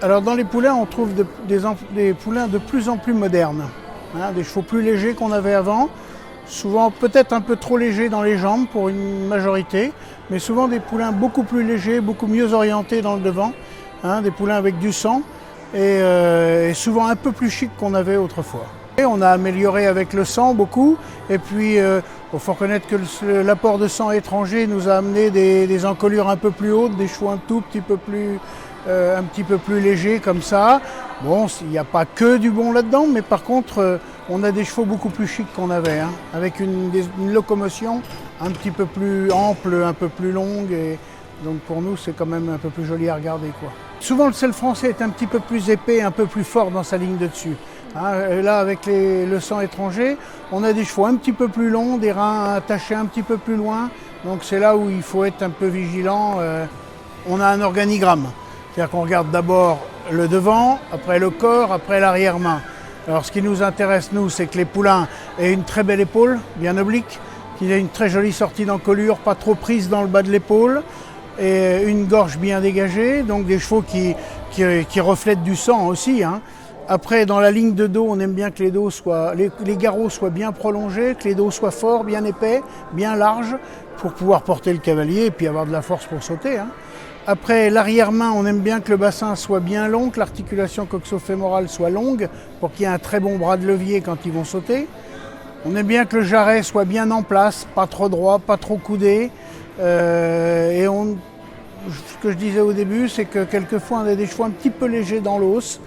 Alors dans les poulains, on trouve des poulains de plus en plus modernes, hein, des chevaux plus légers qu'on avait avant, souvent peut-être un peu trop légers dans les jambes pour une majorité, mais souvent des poulains beaucoup plus légers, beaucoup mieux orientés dans le devant, hein, des poulains avec du sang et souvent un peu plus chic qu'on avait autrefois. Et on a amélioré avec le sang beaucoup, et puis il faut reconnaître que l'apport de sang étranger nous a amené des encolures un peu plus hautes, des chevaux un petit peu plus légers comme ça. Bon, il n'y a pas que du bon là-dedans, mais par contre on a des chevaux beaucoup plus chics qu'on avait, hein, avec une locomotion un petit peu plus ample, un peu plus longue, et donc pour nous c'est quand même un peu plus joli à regarder, quoi. Souvent le sel français est un petit peu plus épais, un peu plus fort dans sa ligne de dessus. Hein, là, avec le sang étranger, on a des chevaux un petit peu plus longs, des reins attachés un petit peu plus loin. Donc c'est là où il faut être un peu vigilant. On a un organigramme. C'est-à-dire qu'on regarde d'abord le devant, après le corps, après l'arrière-main. Alors ce qui nous intéresse, nous, c'est que les poulains aient une très belle épaule, bien oblique, qu'il ait une très jolie sortie d'encolure, pas trop prise dans le bas de l'épaule, et une gorge bien dégagée, donc des chevaux qui reflètent du sang aussi, hein. Après, dans la ligne de dos, on aime bien que les garrots soient bien prolongés, que les dos soient forts, bien épais, bien larges, pour pouvoir porter le cavalier et puis avoir de la force pour sauter, hein. Après, l'arrière-main, on aime bien que le bassin soit bien long, que l'articulation coxo-fémorale soit longue, pour qu'il y ait un très bon bras de levier quand ils vont sauter. On aime bien que le jarret soit bien en place, pas trop droit, pas trop coudé. Ce que je disais au début, c'est que quelquefois, on a des chevaux un petit peu légers dans l'os.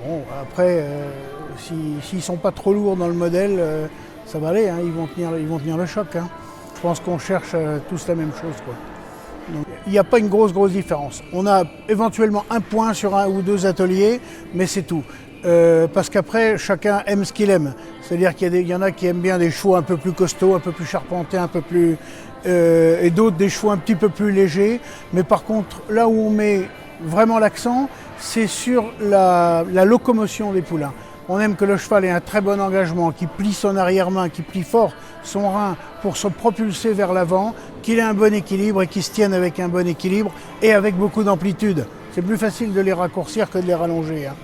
Bon, après, s'ils ne sont pas trop lourds dans le modèle, ça va aller, hein, ils vont tenir le choc, hein. Je pense qu'on cherche tous la même chose, quoi. Donc, il n'y a pas une grosse différence. On a éventuellement un point sur un ou deux ateliers, mais c'est tout. Parce qu'après, chacun aime ce qu'il aime. C'est-à-dire qu'il y en a qui aiment bien des chevaux un peu plus costauds, un peu plus charpentés, et d'autres des chevaux un petit peu plus légers. Mais par contre, là où on met vraiment l'accent, c'est sur la locomotion des poulains. On aime que le cheval ait un très bon engagement, qu'il plie son arrière-main, qu'il plie fort son rein pour se propulser vers l'avant, qu'il ait un bon équilibre et qu'il se tienne avec un bon équilibre et avec beaucoup d'amplitude. C'est plus facile de les raccourcir que de les rallonger, hein.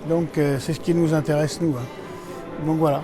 Donc c'est ce qui nous intéresse, nous, hein. Donc voilà.